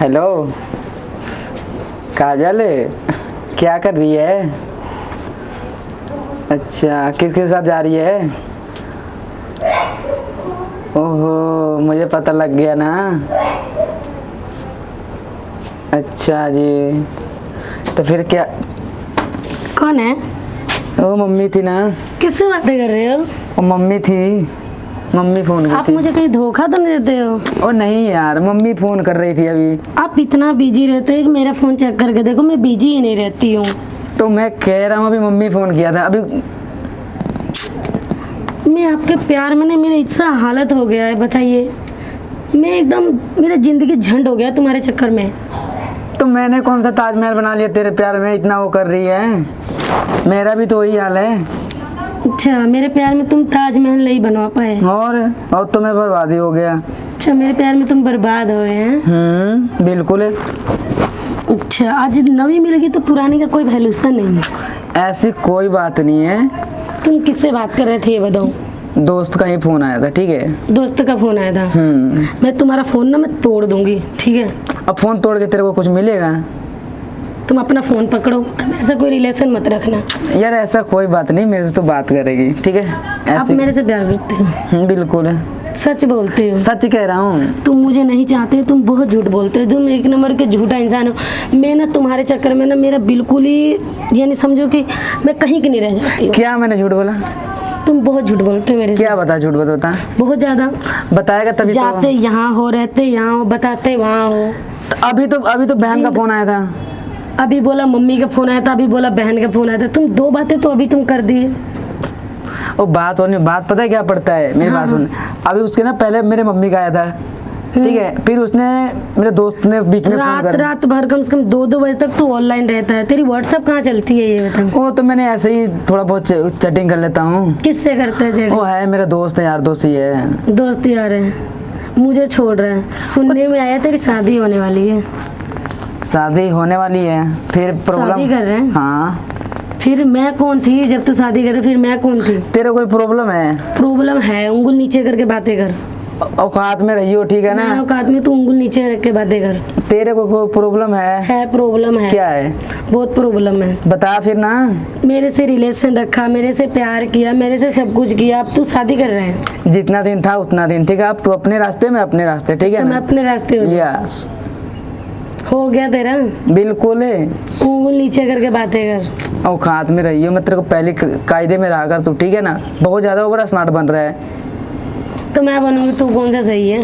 Hello काजल, क्या कर रही है? अच्छा, किसके साथ जा रही है? ओहो, मुझे पता लग गया ना। अच्छा जी, तो फिर क्या? कौन है? वो मम्मी थी ना। किससे बातें कर रहे हो? वो मम्मी थी, मम्मी फोन आप की थी। मुझे कहीं धोखा तो नहीं देते हो? ओ नहीं यार, मम्मी फोन कर रही थी अभी। आप इतना बिजी रहते हो कि मेरा फोन चेक करके देखो, मैं बिजी ही नहीं रहती हूँ। तो मैं कह रहा हूँ अभी मम्मी फोन किया था अभी। मैं आपके प्यार में ना, मेरा इतना हालत हो गया है, बताइए। मैं एकदम, मेरा जिंदगी झंड हो गया तुम्हारे चक्कर में। तो मैंने कौन सा ताजमहल बना लिया तेरे प्यार में, इतना वो कर रही है। मेरा भी तो वही हाल है। अच्छा, मेरे प्यार में तुम ताजमहल नहीं बनवा पाए। और तो मैं बर्बादी हो गया। अच्छा, मेरे प्यार में तुम बर्बाद हो गए हैं। बिल्कुल है। अच्छा, आज नवी मिलेगी तो पुरानी का कोई वैल्यूशन नहीं है। ऐसी कोई बात नहीं है। तुम किससे बात कर रहे थे ये बताओ? दोस्त का ही फोन आया था, ठीक है। दोस्त का फोन आया था? मैं तुम्हारा फोन ना मैं तोड़ दूंगी, ठीक है। अब फोन तोड़ के तेरे को कुछ मिलेगा? तुम अपना फोन पकड़ो, मेरे से कोई रिलेशन मत रखना। यार ऐसा कोई बात नहीं, मेरे से तो बात करेगी, ठीक है। आप मेरे से प्यार करते हो? बिल्कुल है। सच बोलते हो? सच कह रहा हूँ। तुम मुझे नहीं चाहते, तुम बहुत झूठ बोलते हो। तुम एक नंबर के झूठा इंसान हो। मैं ना तुम्हारे चक्कर में ना, मेरा बिल्कुल ही यानी समझो कि मैं कहीं की नहीं रह जाती हूँ। क्या मैंने झूठ बोला? तुम बहुत झूठ बोलते हो मेरे से। क्या बता, झूठ बता। बहुत ज्यादा। बताएगा तभी जाते यहाँ हो, रहते यहाँ हो, बताते वहाँ हो। तो अभी तो बहन का फोन आया था। अभी बोला मम्मी का फोन आया था, अभी बोला बहन का फोन आया था। तुम दो बातें तो अभी तुम कर दिए। वो बात होने बात पता है क्या पड़ता है, मेरी बात सुन। अभी उसके ना पहले मेरे मम्मी का आया था, ठीक है। फिर उसने मेरे दोस्त ने बीच में फोन कर। रात भर कम से कम 2-2 बजे तक तू ऑनलाइन रहता है। तेरी व्हाट्सएप कहाँ चलती है ये बता? वो तो मैंने ऐसे ही थोड़ा बहुत चैटिंग कर लेता हूँ। किससे करता है चैटिंग? वो है मेरा दोस्त है यार, दोस्त ही है। दोस्त यार है, मुझे छोड़ रहा है। सुनने में आया तेरी शादी होने वाली है। शादी होने वाली है? फिर प्रॉब्लम? शादी कर रहे हैं? हाँ। फिर मैं कौन थी जब तू शादी करे? फिर मैं कौन थी? तेरे कोई प्रॉब्लम है? प्रॉब्लम है, उंगल नीचे करके बातें कर। औकात में रहियो, ठीक है ना? औकात में तू उंगल नीचे रख के बातें कर। तेरे को कोई प्रॉब्लम है? है, प्रॉब्लम है। क्या है? बहुत प्रॉब्लम है। बता फिर ना। मेरे से रिलेशन रखा, मेरे से प्यार किया, मेरे से सब कुछ किया, अब तू शादी कर रहे हैं। जितना दिन था उतना दिन, ठीक है। अब तू अपने रास्ते में अपने रास्ते, ठीक है ना? मैं अपने रास्ते हो जाऊं। यस, हो गया तेरा? बिल्कुल है। उंगल नीचे करके बातें कर। औकात में रहियो, मैं तेरे को पहले कायदे में रहा कर तू, ठीक है ना? बहुत ज्यादा ओवर स्मार्ट बन रहा है। तो मैं बनूंगी, तू कौन सा सही है?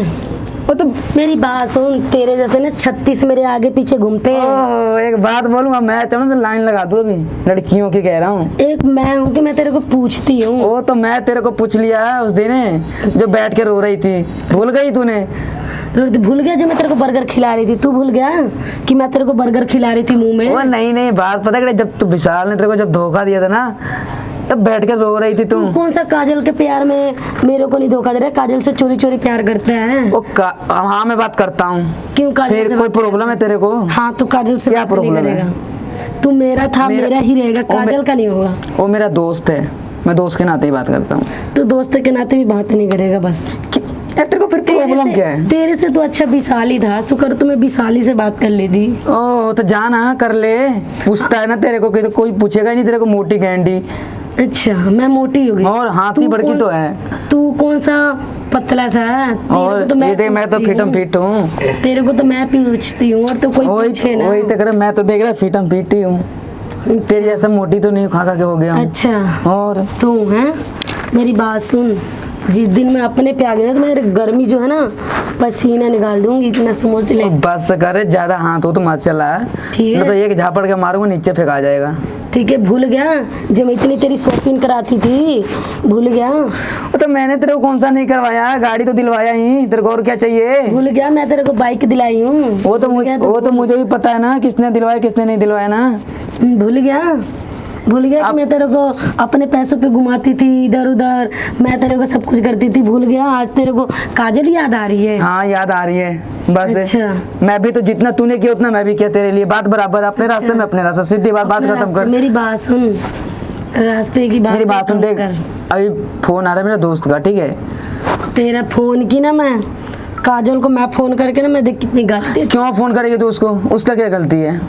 वो तो मेरी बात सुन, तेरे जैसे ना 36 मेरे आगे पीछे घूमते हैं। एक बात बोलूंगा, मैं चाहूँ तो लाइन लगा दूं अभी, लड़कियों की कह रहा हूँ। एक मैं हूँ कि मैं तेरे को पूछती हूँ। वो तो मैं तेरे को पूछ लिया उस दिन जो बैठ के रो रही थी, भूल गई तूने? भूल गया जब मैं तेरे को बर्गर खिला रही थी? तू भूल गया कि मैं तेरे को बर्गर खिला रही थी मुंह में? वो नहीं, बात पता है, जब तू विशाल ने तेरे को जब धोखा दिया था ना, तब बैठ के रो रही थी तू। कौन सा काजल के प्यार में मेरे को नहीं धोखा दे रहा? काजल से चोरी चोरी प्यार करते हैं। हाँ मैं बात करता हूँ। क्यों काजल फिर से कोई प्रॉब्लम है तेरे को? हाँ, तू काजल से क्या बात नहीं प्रॉब्लम करेगा। है? तू मेरा था, मेरा ही रहेगा, काजल का नहीं होगा। वो मेरा दोस्त है, मैं दोस्त के नाते ही बात करता हूँ। तू दोस्त के नाते भी बात नहीं करेगा बस। यार तेरे को फिर प्रॉब्लम क्या है? तेरे से तो अच्छा विशाली था, शुक्र तुम्हें विशाली से बात कर ली थी। ओ तो जाना कर ले, पूछता है ना तेरे को कि तो कोई पूछेगा ही नहीं तेरे को, मोटी कैंडी। अच्छा, मैं मोटी होगी और हाथी बड़की तो है। तू कौन सा पतला सा है? और तो मैं तो फिटम फिट हूँ। तेरे को तो मैं पूछती हूँ, और तो कोई पूछे ना। वही तो कर, मैं तो देख रहा फिटम फिट ही हूँ। तेरी जैसा मोटी तो नहीं, खा के हो गया हूँ। अच्छा, और तू है? मेरी बात सुन, जिस दिन मैं अपने पे आ गई ना तो मेरे गर्मी जो है ना, पसीना निकाल दूंगी, इतना समझ ले। बस करे, ज्यादा हाथ हो तो मत चला, ठीक है? तो एक झापड़ के मारूंगा, नीचे फेंका जाएगा। ठीक है, भूल गया जब मैं इतनी तेरी शॉपिंग कराती थी? भूल गया? तो मैंने तेरे को कौन सा नहीं करवाया, गाड़ी तो दिलवाया ही, तेरे को और क्या चाहिए? भूल गया? मैं तेरे को बाइक दिलाई हूँ। वो तो मुझे भी पता है ना, किसने दिलवाया किसने नहीं दिलवाया ना। भूल गया कि मैं तेरे को अपने पैसों पे घुमाती थी इधर उधर, मैं तेरे को सब कुछ करती थी। भूल गया? आज तेरे को काजल याद आ रही है? हाँ याद आ रही है बस। अच्छा, मैं भी तो जितना तूने किया उतना मैं भी किया तेरे लिए, बात बराबर, अपने रास्ते में अपने रास्ते, सीधी बात खत्म कर। मेरी बात सुन, रास्ते की बात मेरी बात सुन, देख अभी फोन आ रहा है मेरे दोस्त का, ठीक है? तेरा फोन की ना मैं काजल को मैं फोन करके ना मैं देख कितनी गाली देती। क्यों फोन करेगी तू उसको? उसका क्या गलती है?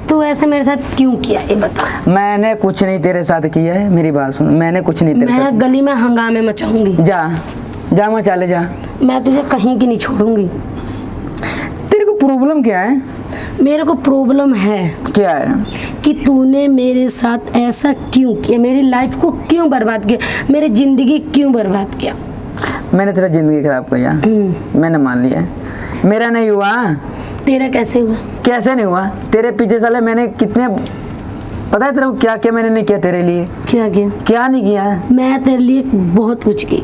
तू ऐसे मेरे साथ क्यों किया ये बता। मैंने कुछ नहीं तेरे साथ किया है, मेरी बात सुन, मैंने कुछ नहीं तेरे साथ। मैं गली में हंगामे मचाऊंगी। जा जा मचा ले जा। मैं तुझे कहीं की नहीं छोड़ूंगी। तेरे को प्रॉब्लम क्या है? मेरे को प्रॉब्लम है क्या है? कि तूने मेरे साथ ऐसा क्यों किया, मेरी लाइफ को क्यों बर्बाद किया, मेरी जिंदगी क्यों बर्बाद किया। मैंने तेरा जिंदगी खराब किया, मैंने मान लिया है। मेरा नहीं हुआ। तेरा कैसे हुआ? कैसे नहीं हुआ? तेरे पीछे साले मैंने कितने, पता है तेरे को क्या क्या मैंने नहीं किया तेरे लिए? क्या किया? क्या नहीं किया? मैं तेरे लिए बहुत कुछ की।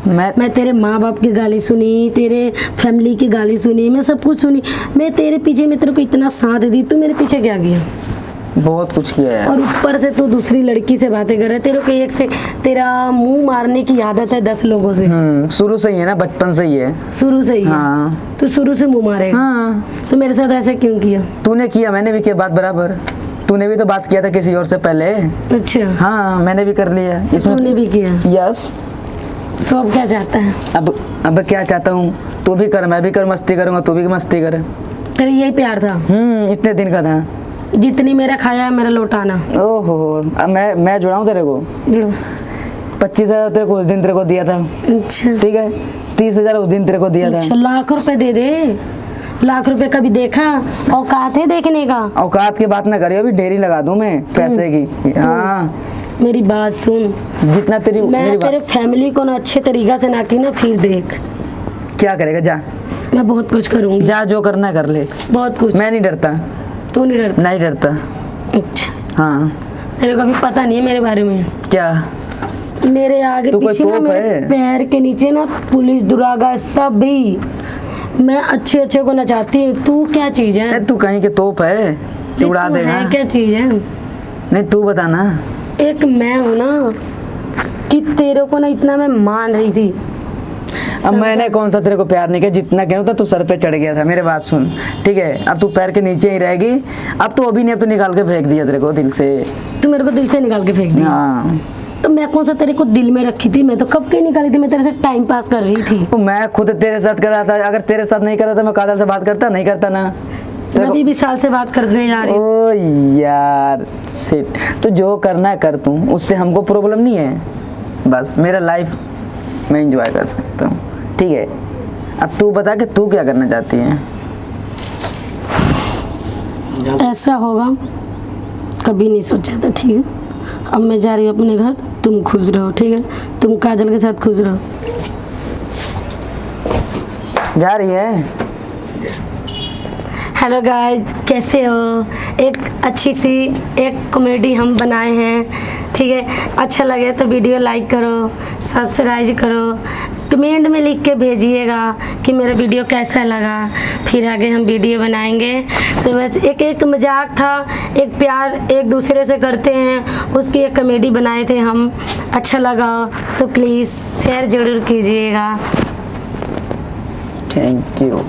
मैं तेरे माँ बाप की गाली सुनी, तेरे फैमिली की गाली सुनी, मैं सब कुछ सुनी। मैं तेरे पीछे में तेरे को इतना साथ दी, तू मेरे पीछे क्या किया? बहुत कुछ किया है। और ऊपर से तू दूसरी लड़की से बातें कर रहा है। तेरे को एक से तेरा मुंह मारने की आदत है 10 लोगों से। शुरू से ही है ना, बचपन से ही है। शुरू से ही है। हाँ। तू शुरू से मुंह मारेगा। हाँ। तो मेरे साथ ऐसा क्यों किया? तूने किया, मैंने भी किया बात बराबर। तूने भी तो बात किया था किसी और से पहले। अच्छा। हाँ मैंने भी कर लिया इसमें। तूने भी किया? यस। तो अब क्या चाहता है? अब क्या चाहता हूँ? तू भी कर, मैं भी कर, मस्ती करूंगा, तू भी मस्ती कर। तेरा यही प्यार था? इतने दिन का था। जितनी मेरा खाया है मेरा लौटाना। ओहो, अब मैं जुड़ाऊँ तेरे को? जुड़ो। 25,000 तेरे को उस दिन तेरे को दिया था। अच्छा। ठीक है, 30,000 उस दिन तेरे को दिया था। अच्छा, लाख रुपए दे दे। लाख रुपए कभी देखा? औकात है देखने का? औकात की बात ना करियो, अभी ढेरी लगा दूं मैं पैसे की। हाँ मेरी बात सुन, जितना तेरी मैं मेरी तेरे फैमिली को ना अच्छे तरीका से ना की ना, फिर देख क्या करेगा। जा मैं बहुत कुछ करूंगी। जा, जो करना है कर ले। बहुत कुछ। मैं नहीं डरता। तू नहीं डरता? नहीं डरता। अच्छा। हाँ। तेरे को अभी पता नहीं है मेरे बारे में। क्या? मेरे आगे तू कोई पीछे ना, तोप मेरे है? पैर के नीचे ना पुलिस दुरागा सब भी, मैं अच्छे अच्छे को नचाती हूँ। तू क्या चीज है? तू कहीं के तोप है, नहीं, उड़ा तू देगा। है क्या चीज है? नहीं तू बता ना। एक मैं हूँ ना कि तेरे को ना इतना मैं मान रही थी। अब मैंने कौन सा तेरे को प्यार नहीं किया? जितना कहूँ था तू सर पे चढ़ गया था। मेरे बात सुन, ठीक है? अब तू पैर के नीचे ही रहेगी। अब तो अभी नहीं, अब तो निकाल के फेंक दिया तेरे को दिल से। तू मेरे को दिल से निकाल के फेंक दिया? हाँ। तो मैं कौन सा तेरे को दिल में रखी थी? मैं तो कब की निकाली थी, मैं तेरे से टाइम पास कर रही थी। तो मैं खुद तेरे साथ कर रहा था। अगर तेरे साथ नहीं करता तो मैं काजल से बात करता? नहीं करता ना। मैं अभी भी साल से बात करने जा रही हूँ। ओ यार शिट, तो जो करना है कर तू, उससे हमको प्रॉब्लम नहीं है। बस मेरा लाइफ मैं एंजॉय कर सकता हूँ, ठीक है? अब तू बता कि तू क्या करना चाहती है? ऐसा होगा कभी नहीं सोचा था, ठीक है? अब मैं जा रही हूँ अपने घर, तुम खुश रहो, ठीक है? तुम काजल के साथ खुश रहो। जा रही है? हेलो गाइस, कैसे हो? एक अच्छी सी एक कॉमेडी हम बनाए हैं, ठीक है? अच्छा लगे तो वीडियो लाइक करो, सब्सक्राइब करो, कमेंट में लिख के भेजिएगा कि मेरा वीडियो कैसा लगा। फिर आगे हम वीडियो बनाएंगे। समझ, एक मजाक था, एक प्यार एक दूसरे से करते हैं, उसकी एक कॉमेडी बनाए थे हम। अच्छा लगा तो प्लीज़ शेयर ज़रूर कीजिएगा। Thank you.